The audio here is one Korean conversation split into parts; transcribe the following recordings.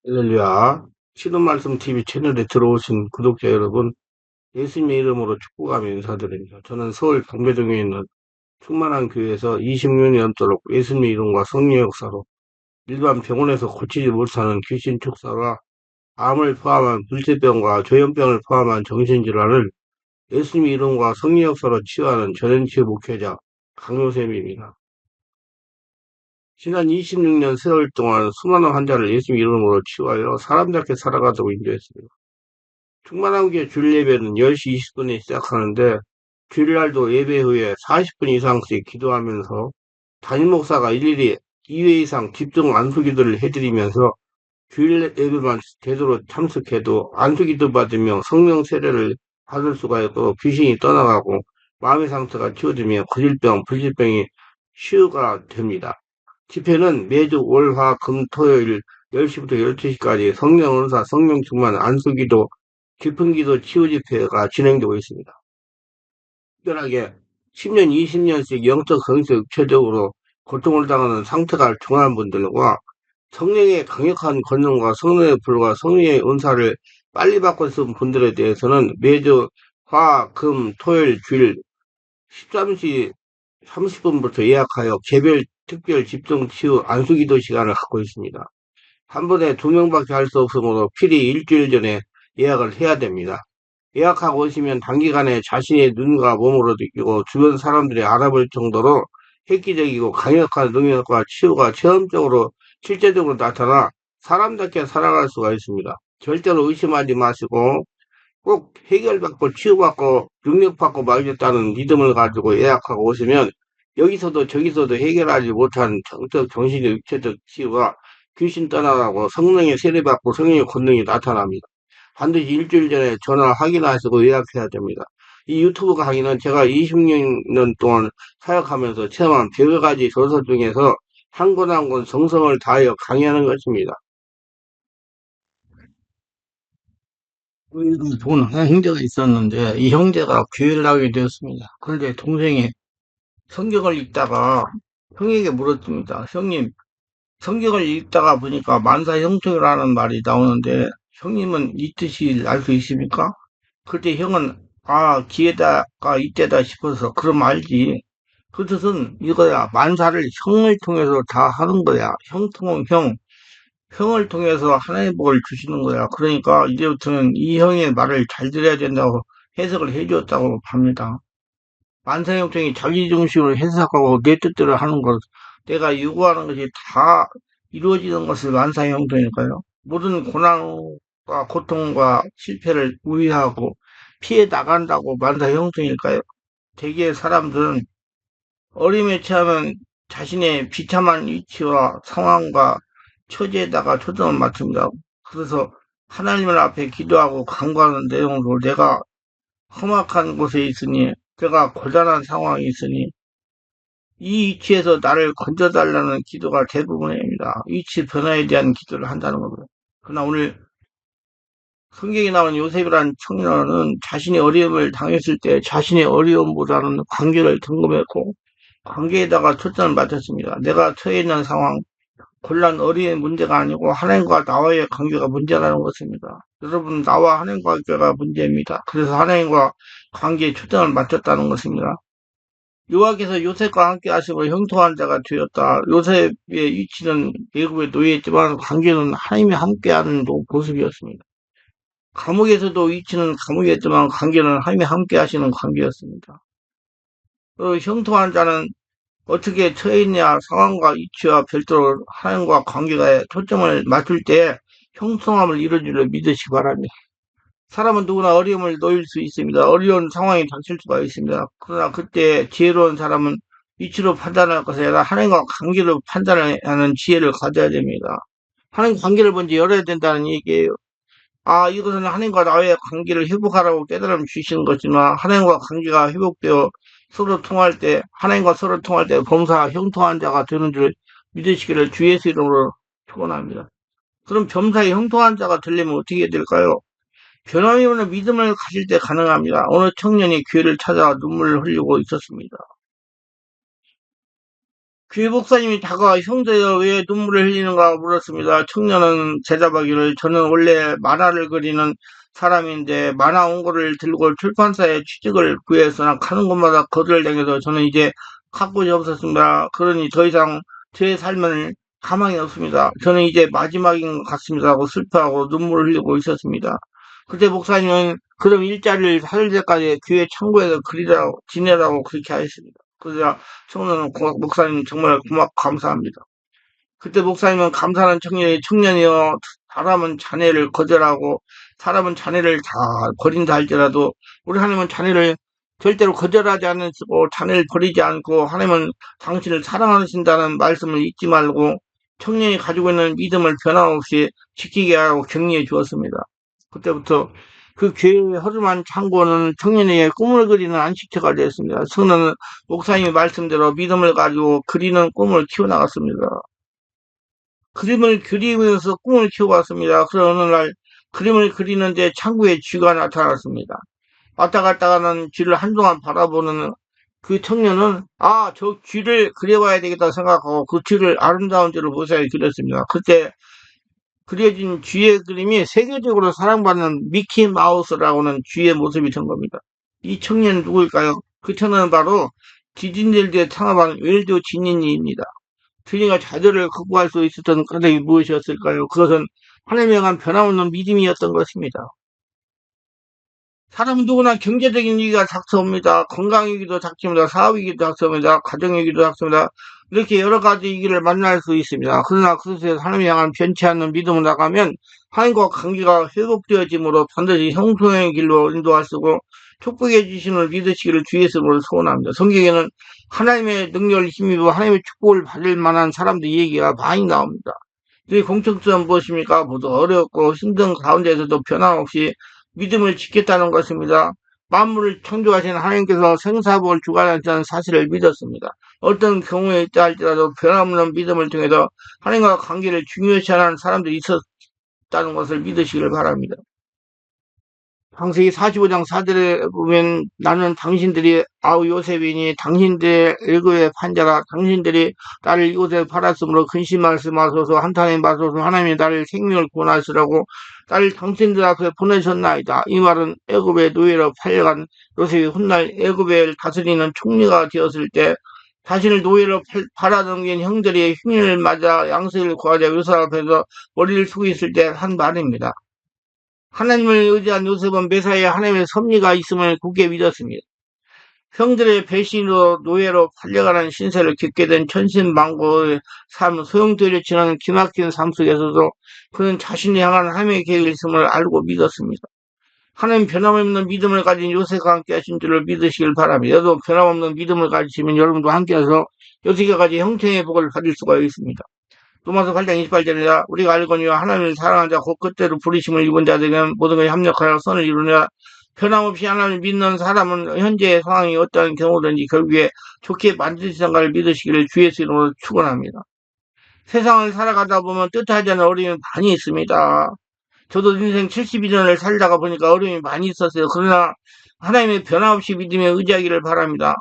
할렐루야. 신은 말씀 TV 채널에 들어오신 구독자 여러분, 예수님의 이름으로 축복하며 인사드립니다. 저는 서울 방배동에 있는 충만한 교회에서 20년 넘도록 예수님의 이름과 성령의 역사로 일반 병원에서 고치지 못하는 귀신 축사와 암을 포함한 불치병과 조현병을 포함한 정신질환을 예수님의 이름과 성령의 역사로 치유하는 전현치 목회자 강요쌤입니다. 지난 26년 세월 동안 수많은 환자를 예수님의 이름으로 치유하여 사람답게 살아가도록 인도했습니다. 충만한교회 주일 예배는 10시 20분에 시작하는데 주일날도 예배 후에 40분 이상씩 기도하면서 담임 목사가 일일이 2회 이상 집중 안수기도를 해드리면서 주일 예배만 제대로 참석해도 안수기도 받으며 성령 세례를 받을 수가 있고 귀신이 떠나가고 마음의 상처가 치워지며 거질병, 불질병이 치유가 됩니다. 집회는 매주 월, 화, 금, 토요일 10시부터 12시까지 성령 은사, 성령 충만, 안수기도, 깊은 기도 치유 집회가 진행되고 있습니다. 특별하게 10년, 20년씩 영적, 성적, 육체적으로 고통을 당하는 상태가 중한 분들과 성령의 강력한 권능과 성령의 불과 성령의 은사를 빨리 받고 있는 분들에 대해서는 매주 화, 금, 토요일, 주일 13시 30분부터 예약하여 개별 특별 집중 치유 안수기도 시간을 갖고 있습니다. 한 번에 2명밖에 할 수 없으므로 필히 일주일 전에 예약을 해야 됩니다. 예약하고 오시면 단기간에 자신의 눈과 몸으로 느끼고 주변 사람들이 알아볼 정도로 획기적이고 강력한 능력과 치유가 체험적으로 실제적으로 나타나 사람답게 살아갈 수가 있습니다. 절대로 의심하지 마시고 꼭 해결받고 치유받고 능력받고 말겠다는 믿음을 가지고 예약하고 오시면 여기서도 저기서도 해결하지 못한 정적, 정신적, 육체적 치유가 귀신 떠나가고 성령의 세례받고 성령의 권능이 나타납니다. 반드시 일주일 전에 전화 확인하시고 예약해야 됩니다. 이 유튜브 강의는 제가 20년 동안 사역하면서 체험한 100여 가지 저서 중에서 한 권 한 권 정성을 다하여 강의하는 것입니다. 우리 본 하나 형제가 있었는데 이 형제가 교회를 나오게 되었습니다. 그런데 동생이 성경을 읽다가 형에게 물었습니다. 형님, 성경을 읽다가 보니까 만사형통이라는 말이 나오는데 형님은 이 뜻이 알 수 있습니까? 그때 형은 아 기회다가 이때다 싶어서 그럼 알지. 그 뜻은 이거야. 만사를 형을 통해서 다 하는 거야. 형통은 형. 형을 통해서 하나의 복을 주시는 거야. 그러니까 이제부터는 이 형의 말을 잘 들어야 된다고 해석을 해주었다고 합니다. 만사형통이 자기 중심으로 해석하고 내 뜻대로 하는 것, 내가 요구하는 것이 다 이루어지는 것을 만사형통일까요? 모든 고난과 고통과 실패를 우회하고 피해 나간다고 만사형통일까요? 대개 사람들은 어림에 처하면 자신의 비참한 위치와 상황과 처지에다가 초점을 맞춥니다. 그래서 하나님 앞에 기도하고 간구하는 내용으로 내가 험악한 곳에 있으니, 내가 고단한 상황이 있으니, 이 위치에서 나를 건져달라는 기도가 대부분입니다. 위치 변화에 대한 기도를 한다는 겁니다. 그러나 오늘 성경에 나온 요셉이라는 청년은 자신이 어려움을 당했을 때 자신의 어려움보다는 관계를 점검했고 관계에다가 초점을 맞췄습니다. 내가 처해 있는 상황, 곤란 어려움의 문제가 아니고 하나님과 나와의 관계가 문제라는 것입니다. 여러분, 나와 하나님 관계가 문제입니다. 그래서 하나님과 관계에 초점을 맞췄다는 것입니다. 여호와께서 요셉과 함께 하심으로 형통한 자가 되었다. 요셉의 위치는 애굽에 놓여있지만 관계는 하나님이 함께하는 모습이었습니다. 감옥에서도 위치는 감옥이었지만 관계는 하나님이 함께 하시는 관계였습니다. 형통한 자는 어떻게 처해 있냐 상황과 위치와 별도로 하나님과 관계가 초점을 맞출 때 형통함을 이루어질려 믿으시기 바랍니다. 사람은 누구나 어려움을 놓일 수 있습니다. 어려운 상황이 닥칠 수가 있습니다. 그러나 그때 지혜로운 사람은 위치로 판단할 것이 아니라 하나님과 관계로 판단하는 지혜를 가져야 됩니다. 하나님 관계를 먼저 열어야 된다는 얘기예요. 아, 이것은 하나님과 나의 관계를 회복하라고 깨달음 주시는 것이지만 하나님과 관계가 회복되어 서로 통할 때 하나님과 서로 통할 때 범사 형통한 자가 되는 줄 믿으시기를 주 예수 이름으로 축원합니다. 그럼 범사에 형통한 자가 되려면 어떻게 될까요? 변함이 없는 믿음을 가질 때 가능합니다. 어느 청년이 교회를 찾아 눈물을 흘리고 있었습니다. 교회 목사님이 다가와 형제여 왜 눈물을 흘리는가 물었습니다. 청년은 대답하기를 저는 원래 만화를 그리는 사람인데 만화 원고를 들고 출판사에 취직을 구해서 가는 곳마다 거절당해서 저는 이제 갈 곳이 없었습니다. 그러니 더 이상 제 삶은 가망이 없습니다. 저는 이제 마지막인 것 같습니다 하고 슬퍼하고 눈물을 흘리고 있었습니다. 그때 목사님은 그럼 일자리를 찾을 때까지 교회 창고에서 그리라고 지내라고 그렇게 하셨습니다. 그러자 청년은 목사님 정말 고맙고 감사합니다. 그때 목사님은 감사하는 청년이여 사람은 자네를 거절하고 사람은 자네를 다 버린다 할지라도 우리 하나님은 자네를 절대로 거절하지 않으시고 자네를 버리지 않고 하나님은 당신을 사랑하신다는 말씀을 잊지 말고 청년이 가지고 있는 믿음을 변함없이 지키게 하고 격려해 주었습니다. 그때부터 그 교회의 허름한 창고는 청년에게 꿈을 그리는 안식처가 되었습니다. 청년은 목사님의 말씀대로 믿음을 가지고 그리는 꿈을 키워나갔습니다. 그림을 그리면서 꿈을 키워왔습니다. 그런 어느 날 그림을 그리는데 창구에 쥐가 나타났습니다. 왔다 갔다 하는 쥐를 한동안 바라보는 그 청년은 저 쥐를 그려봐야 되겠다 생각하고 그 쥐를 아름다운 쥐를 무사히 그렸습니다. 그때 그려진 쥐의 그림이 세계적으로 사랑받는 미키 마우스라고는 쥐의 모습이 된 겁니다. 이 청년은 누구일까요? 그 청년은 바로 디즈니랜드에 창업한 웰드 지니니입니다. 드니가 좌절을 극복할 수 있었던 까닭이 무엇이었을까요? 그것은 하나님에 대한 변함없는 믿음이었던 것입니다. 사람은 누구나 경제적인 위기가 닥쳐옵니다. 건강위기도 닥칩니다. 사업위기도 닥쳐옵니다. 가정위기도 닥쳐옵니다. 이렇게 여러 가지 위기를 만날 수 있습니다. 그러나 그것에서 하나님을 향한 변치 않는 믿음을 나가면 하나님과 관계가 회복되어짐으로 반드시 형통의 길로 인도하시고 축복해 주심을 믿으시기를 주 예수님으로 소원합니다. 성경에는 하나님의 능력을 힘입어 하나님의 축복을 받을 만한 사람들 얘기가 많이 나옵니다. 이 공통점은 무엇입니까? 모두 어렵고 힘든 가운데서도 변함없이 믿음을 지켰다는 것입니다. 만물을 창조하신 하나님께서 생사복을 주관하시는 사실을 믿었습니다. 어떤 경우에 있다 할지라도 변함없는 믿음을 통해서 하나님과 관계를 중요시하는 사람들이 있었다는 것을 믿으시기를 바랍니다. 창세기 45장 4절에 보면 나는 당신들이 아우 요셉이니 당신들의 애굽의 판자라 당신들이 나를 이곳에 팔았으므로 근심 말씀하소서 한탄에 마소서 하나님이 나를 생명을 구원하시라고 나를 당신들 앞에 보내셨나이다. 이 말은 애굽의 노예로 팔려간 요셉이 훗날 애굽을 다스리는 총리가 되었을 때 자신을 노예로 팔아넘긴 형들이 흉년을 맞아 양식을 구하자 요셉 앞에서 머리를 숙이고 있을 때 한 말입니다. 하나님을 의지한 요셉은 매사에 하나님의 섭리가 있음을 굳게 믿었습니다. 형들의 배신으로 노예로 팔려가는 신세를 겪게 된 천신만고의 삶, 소용돌이 지나는 기막힌 삶 속에서도 그는 자신이 향한 하나님의 계획이 있음을 알고 믿었습니다. 하나님 변함없는 믿음을 가진 요셉과 함께 하신 줄을 믿으시길 바랍니다. 여러분 변함없는 믿음을 가지시면 여러분도 함께해서 요셉과 같이 형통의 복을 받을 수가 있습니다. 로마서 8장 28절입니다. 우리가 알거니와 하나님을 사랑하는 자 곧 그때로 부르심을 입은 자들에게는 모든 것이 합력하여 선을 이루느라 변함없이 하나님을 믿는 사람은 현재의 상황이 어떠한 경우든지 결국에 좋게 만드시는 것을 믿으시기를 주 예수 이름으로 축원합니다. 세상을 살아가다 보면 뜻하지 않은 어려움이 많이 있습니다. 저도 인생 72년을 살다가 보니까 어려움이 많이 있었어요. 그러나 하나님의 변함없이 믿음에 의지하기를 바랍니다.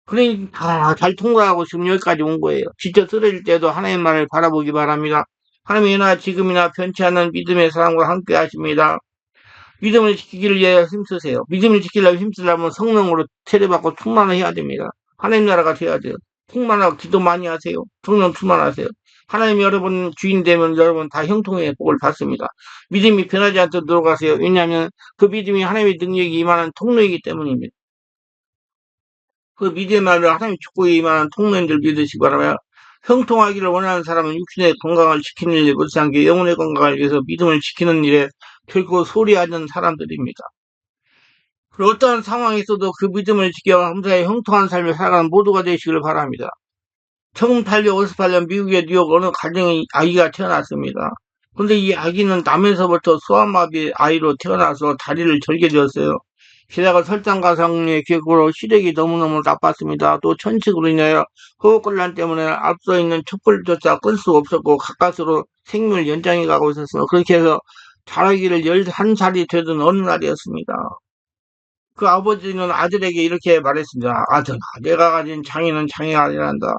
그러니 다 잘 통과하고 지금 여기까지 온 거예요. 지쳐 쓰러질 때도 하나님만을 바라보기 바랍니다. 하나님이나 지금이나 변치 않는 믿음의 사랑과 함께 하십니다. 믿음을 지키기를 위해 힘쓰세요. 믿음을 지키려면 힘쓰려면 성령으로 세례받고 충만을 해야 됩니다. 하나님 나라가 돼야 돼요. 충만하고 기도 많이 하세요. 성령 충만하세요. 하나님 여러분 주인 되면 여러분 다 형통의 복을 받습니다. 믿음이 변하지 않도록 노력하세요. 왜냐하면 그 믿음이 하나님의 능력이 임하는 통로이기 때문입니다. 그 믿음의 말로 하나님 축복에 임하는 통로인 줄 믿으시기 바라며 형통하기를 원하는 사람은 육신의 건강을 지키는 일에 못지않게 영혼의 건강을 위해서 믿음을 지키는 일에 결코 소리하는 사람들입니다. 그리고 어떠한 상황에서도 그 믿음을 지켜 함사에 형통한 삶을 살아가는 모두가 되시기를 바랍니다. 1858년 미국의 뉴욕 어느 가정에 아기가 태어났습니다. 근데 이 아기는 남에서부터 소아마비 아이로 태어나서 다리를 절게 되었어요. 게다가 설탕가상의 계획으로 시력이 너무너무 나빴습니다. 또 천식으로 인하여 호흡곤란 때문에 앞서 있는 촛불조차 끌 수 없었고 가까스로 생명을 연장해 가고 있었어요. 그렇게 해서 자라기를 11살이 되던 어느 날이었습니다. 그 아버지는 아들에게 이렇게 말했습니다. 아들아, 내가 가진 장애는 장애가 아니란다.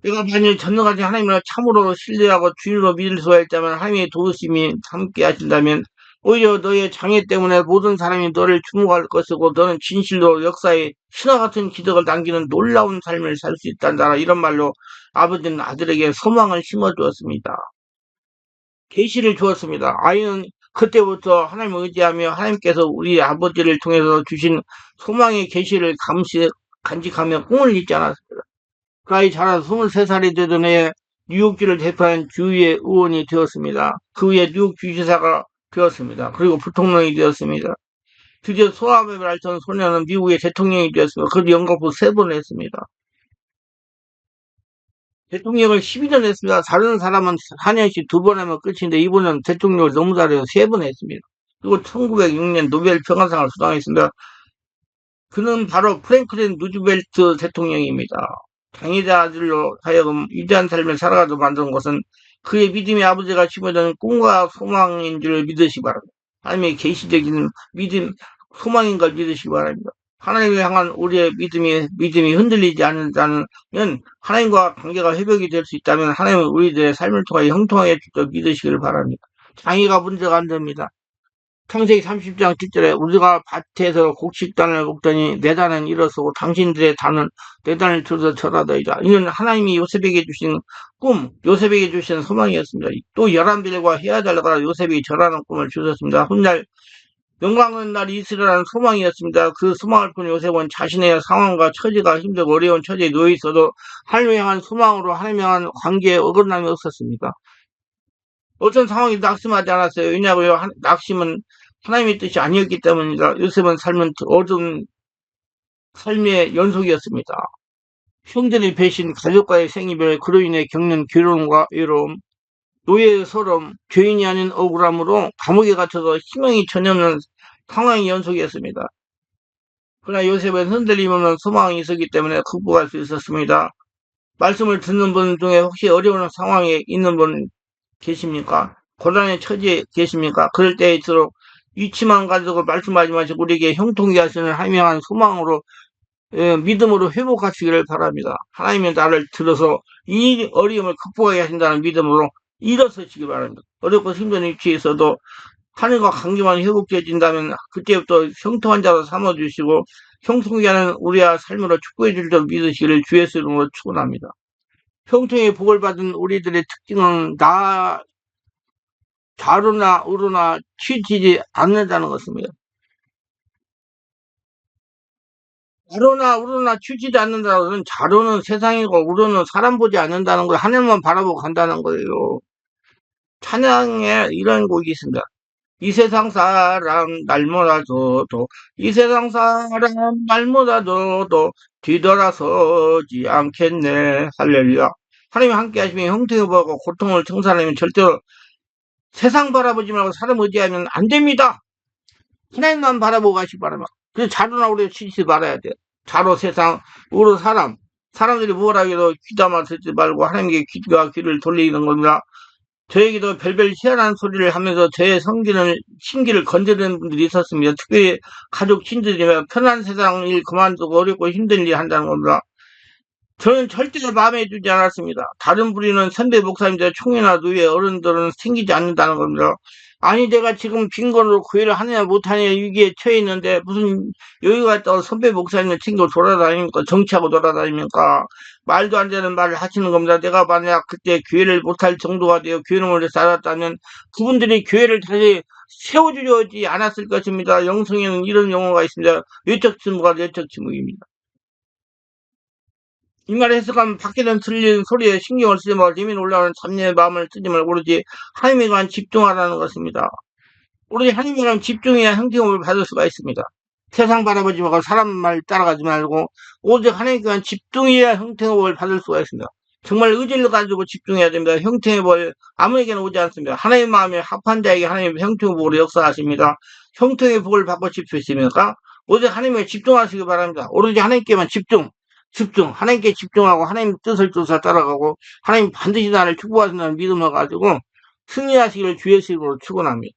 내가 만일 전능하신 하나님을 참으로 신뢰하고 주인으로 믿을 수가 있다면 하나님의 도우심이 함께 하신다면 오히려 너의 장애 때문에 모든 사람이 너를 주목할 것이고 너는 진실로 역사에 신화 같은 기적을 남기는 놀라운 삶을 살 수 있단다. 이런 말로 아버지는 아들에게 소망을 심어주었습니다. 계시를 주었습니다. 아이는 그때부터 하나님을 의지하며 하나님께서 우리 아버지를 통해서 주신 소망의 계시를 간직하며 꿈을 잊지 않았습니다. 그 아이 자라서 23살이 되던 해에 뉴욕주를 대표하는 주의 의원이 되었습니다. 그 후에 뉴욕 주지사가 되었습니다. 그리고 부통령이 되었습니다. 드디어 소아법을 앓던 소녀는 미국의 대통령이 되었습니다. 그도 연거푸 3번 했습니다. 대통령을 12년 했습니다. 다른 사람은 4년씩 2번 하면 끝인데 이분은 대통령을 너무 잘해서 3번 했습니다. 그리고 1906년 노벨 평화상을 수상했습니다. 그는 바로 프랭클린 루즈벨트 대통령입니다. 장애자 아들로 하여금 위대한 삶을 살아가도록 만든 것은 그의 믿음의 아버지가 심어준 꿈과 소망인 줄 믿으시기 바랍니다. 하나님의 계시적인 믿음, 소망인 걸 믿으시기 바랍니다. 하나님을 향한 우리의 믿음이 흔들리지 않는다면 하나님과 관계가 회복이 될 수 있다면 하나님은 우리들의 삶을 통하여 형통하게 직접 믿으시기를 바랍니다. 장애가 문제가 안 됩니다. 창세기 30장 7절에 우리가 밭에서 곡식단을 먹더니 내 단은 일어서고 당신들의 단은 내 단을 들어서 절하더이다. 이는 하나님이 요셉에게 주신 꿈, 요셉에게 주신 소망이었습니다. 또 11빌과 헤아달라가 요셉이 절하는 꿈을 주셨습니다. 훗날 영광의 날 이스라엘은 소망이었습니다. 그 소망을 꾼 요셉은 자신의 상황과 처지가 힘들고 어려운 처지에 놓여 있어도 하나님을 향한 소망으로 하나님을 향한 관계에 어긋남이 없었습니다. 어떤 상황이 낙심하지 않았어요. 왜냐고요? 낙심은 하나님의 뜻이 아니었기 때문입니다. 요셉은 삶은 어두운 삶의 연속이었습니다. 형제의 배신, 가족과의 생이별, 그로 인해 겪는 괴로움과 외로움, 노예의 서름, 죄인이 아닌 억울함으로 감옥에 갇혀서 희망이 전혀 없는 상황의 연속이었습니다. 그러나 요셉은 흔들림 없는 소망이 있었기 때문에 극복할 수 있었습니다. 말씀을 듣는 분 중에 혹시 어려운 상황에 있는 분 계십니까? 고난의 처지에 계십니까? 그럴 때일수록 위치만 가지고 말씀하지 마시고 우리에게 형통케 하시는 하나님의 향한 소망으로 믿음으로 회복하시기를 바랍니다. 하나님의 나를 들어서 이 어려움을 극복하게 하신다는 믿음으로 일어서시기 바랍니다. 어렵고 힘든 위치에 있어도 하늘과 관계만 회복되어진다면 그때부터 형통한 자로 삼아주시고 형통케 하는 우리의 삶으로 축복해 줄 줄 믿으시기를 주의 이름으로 축원합니다. 형통의 복을 받은 우리들의 특징은 좌로나 우로나 치우치지 않는다는 것입니다. 좌로나 우로나 치우치지 않는다는 것은 좌로는 세상이고 우로는 사람 보지 않는다는 거예요. 하늘만 바라보고 간다는 거예요. 찬양에 이런 곡이 있습니다. 이 세상 사람 날마다 줘도 이 세상 사람 날마다 줘도 뒤돌아서지 않겠네. 할렐루야. 하나님이 함께 하시면 형통을 보고 고통을 청산하면 절대로 세상 바라보지 말고 사람 의지하면 안 됩니다. 하나님만 바라보고 가시기 바랍니다. 그래서 자로나 우리가 치지 말아야 돼요. 자로 세상, 우로 사람. 사람들이 뭐라 해도 귀담아 듣지 말고 하나님께 귀와 귀를 돌리는 겁니다. 저에게도 별별 희한한 소리를 하면서 저의 심기를 건드리는 분들이 있었습니다. 특별히 가족 친구들이면 편한 세상 일 그만두고 어렵고 힘든 일 한다는 겁니다. 저는 절대로 마음에 두지 않았습니다. 다른 부리는 선배 목사님들 총회나 노예 어른들은 생기지 않는다는 겁니다. 아니 내가 지금 빈곤으로 구애를 하느냐 못하느냐 위기에 처해 있는데 무슨 여유가 있다고 선배 목사님을 챙겨 돌아다닙니까? 정치하고 돌아다닙니까? 말도 안 되는 말을 하시는 겁니다. 내가 만약 그때 교회를 못할 정도가 되어 교회를 살았다면 그분들이 교회를 다시 세워주지 않았을 것입니다. 영성에는 이런 용어가 있습니다. 외적 침묵과 내적 침묵입니다. 이 말을 해석하면 밖에는 들리는 소리에 신경을 쓰지 말고 재미는 올라오는 잡념의 마음을 쓰지 말고 오로지 하나님에 관한 집중하라는 것입니다. 오로지 하나님에 관한 집중해야 형통을 받을 수가 있습니다. 세상 바라보지 말고 사람 말 따라가지 말고 오직 하나님에 관한 집중해야 형통을 받을 수가 있습니다. 정말 의지를 가지고 집중해야 됩니다. 형통의 복 아무에게나 오지 않습니다. 하나님의 마음에 합한 자에게 하나님의 형통의 복으로 역사하십니다. 형통의 복을 받고 싶으십니까? 오직 하나님에 집중하시기 바랍니다. 오로지 하나님께만 집중. 하나님께 집중하고 하나님 뜻을 쫓아 따라가고 하나님 반드시 나를 축복하신다는 믿음을 가지고 승리하시기를 주의 이름으로 축원합니다.